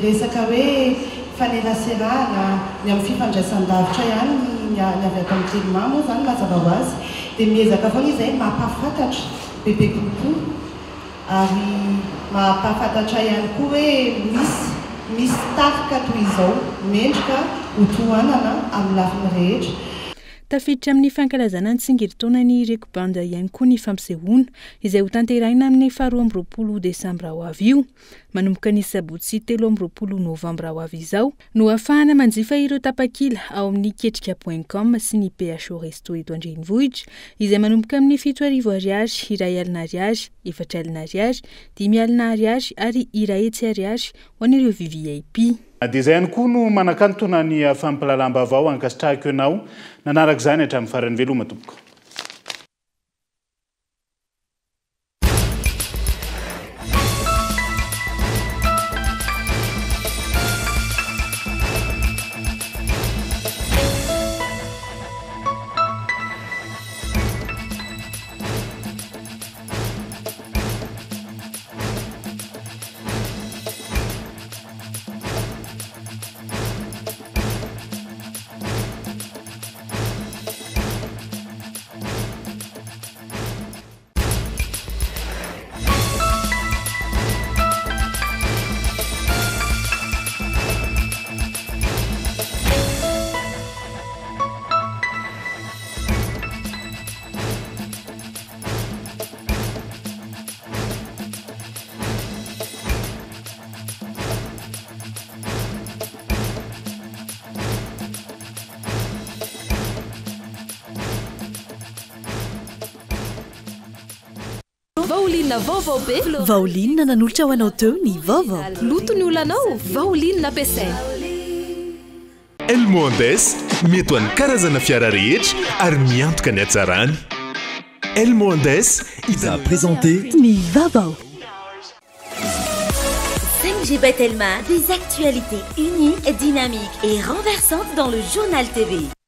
Speaker 21: resaka hoe faneraserana ny amin'ny fifandraisan-davitra ihany ny avy ato amin'ny Telma moa zany mazava ho azy dia miezaka foana izay mampahafantatra bebe kokoa ary mampahafantatra ihany koa hoe misy tarika toy izao mendrika ho tohanana amin'ny lafiny rehetra.
Speaker 24: Tafiditra amin'ny fankalazana ny tsingeritaona ny Regbond ihany koa ny fampisehoana izay ho tanterahina amin'ny 12 Desambra ho avy io. manomboka ny sabotsy 13 novambra ho avy izao no ahafahana manjifa ireo tapakila ao amin'ny ketrika.com sy ny PHO Resto eto Andrenivohitra izay manomboka amin'ny 7 ariary, iray alina ariary, 4 alina ariary, 5 alina ariary ary iray hetsy ariary ho an'ireo VVIP.
Speaker 5: Dia izay ihany koa no manakantona ny fampilalambavao ankasitrahako ianao nanaraka izany hatramin'ny farany veloma tompoko.
Speaker 4: Vaolinna vaovao be
Speaker 20: Vaolinna nanolotra ho anao teo ny vaovao.
Speaker 4: Loto ny olanao Vaolinna ampiasaina.
Speaker 2: El Mondes mety ho an'ny karazana fiara rehetra ary miantoka ny hatsarany. El Mondes
Speaker 20: il a présenté ny vaovao.
Speaker 10: 5G Telma, des actualités uniques, dynamiques et renversantes dans le journal TV.